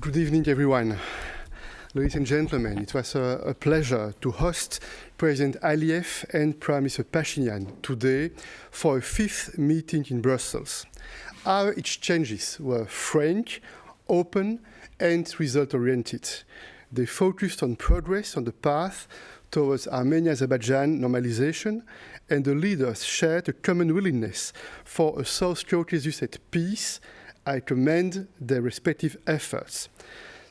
Good evening, everyone. Ladies and gentlemen, it was a pleasure to host President Aliyev and Prime Minister Pashinyan today for a fifth meeting in Brussels. Our exchanges were frank, open, and result-oriented. They focused on progress on the path towards Armenia-Azerbaijan normalization, and the leaders shared a common willingness for a South Caucasus at peace. I commend their respective efforts.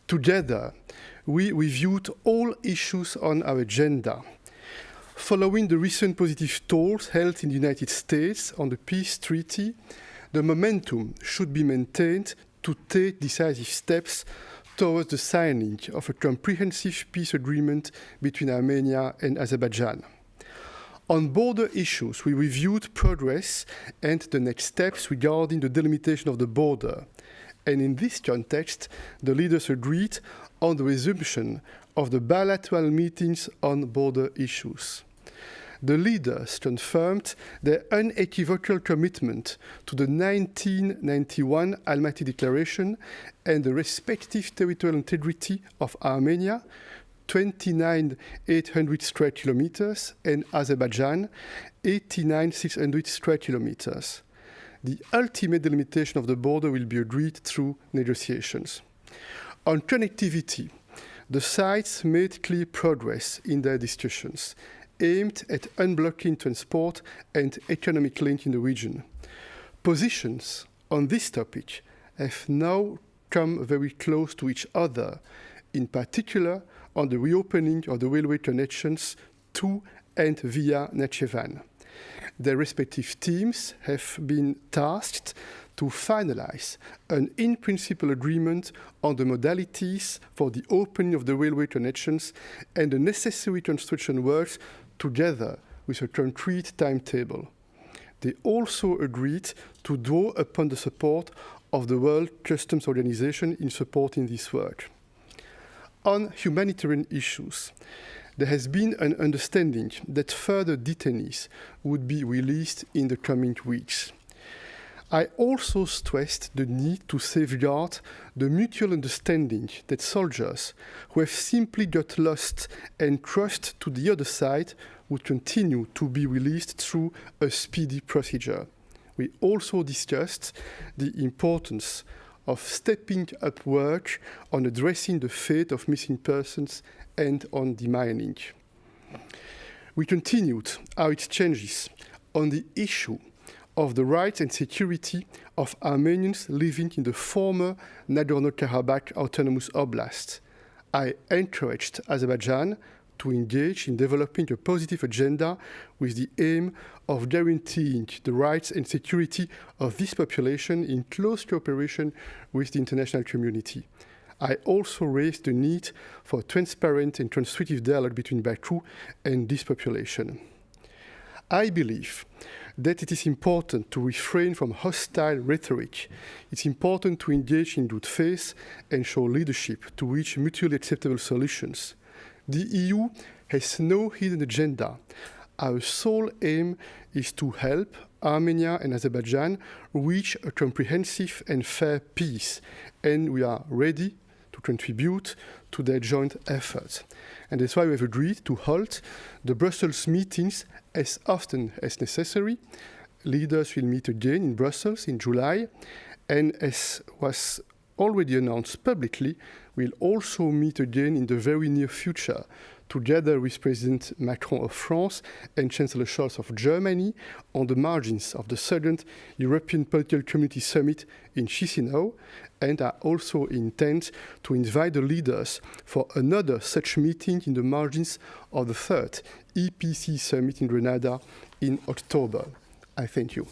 Together, we reviewed all issues on our agenda. Following the recent positive talks held in the United States on the peace treaty, the momentum should be maintained to take decisive steps towards the signing of a comprehensive peace agreement between Armenia and Azerbaijan. On border issues, we reviewed progress and the next steps regarding the delimitation of the border. And in this context, the leaders agreed on the resumption of the bilateral meetings on border issues. The leaders confirmed their unequivocal commitment to the 1991 Almaty Declaration and the respective territorial integrity of Armenia, 29,800 square kilometers, and Azerbaijan, 89,600 square kilometers. The ultimate delimitation of the border will be agreed through negotiations. On connectivity, the sides made clear progress in their discussions, aimed at unblocking transport and economic link in the region. Positions on this topic have now come very close to each other, in particular on the reopening of the railway connections to and via Nakhchivan. Their respective teams have been tasked to finalize an in-principle agreement on the modalities for the opening of the railway connections and the necessary construction works together with a concrete timetable. They also agreed to draw upon the support of the World Customs Organization in supporting this work. On humanitarian issues, there has been an understanding that further detainees would be released in the coming weeks. I also stressed the need to safeguard the mutual understanding that soldiers who have simply got lost and crossed to the other side would continue to be released through a speedy procedure. We also discussed the importance of stepping up work on addressing the fate of missing persons and on demining. We continued our exchanges on the issue of the rights and security of Armenians living in the former Nagorno-Karabakh Autonomous Oblast. I encouraged Azerbaijan to engage in developing a positive agenda with the aim of guaranteeing the rights and security of this population in close cooperation with the international community. I also raised the need for transparent and constructive dialogue between Baku and this population. I believe that it is important to refrain from hostile rhetoric. It's important to engage in good faith and show leadership to reach mutually acceptable solutions. The EU has no hidden agenda. Our sole aim is to help Armenia and Azerbaijan reach a comprehensive and fair peace, and we are ready to contribute to their joint efforts. And that's why we have agreed to hold the Brussels meetings as often as necessary. Leaders will meet again in Brussels in July, and as was already announced publicly, we'll also meet again in the very near future, together with President Macron of France and Chancellor Scholz of Germany, on the margins of the second European Political Community Summit in Chisinau, and I also intend to invite the leaders for another such meeting in the margins of the third EPC Summit in Grenada in October. I thank you.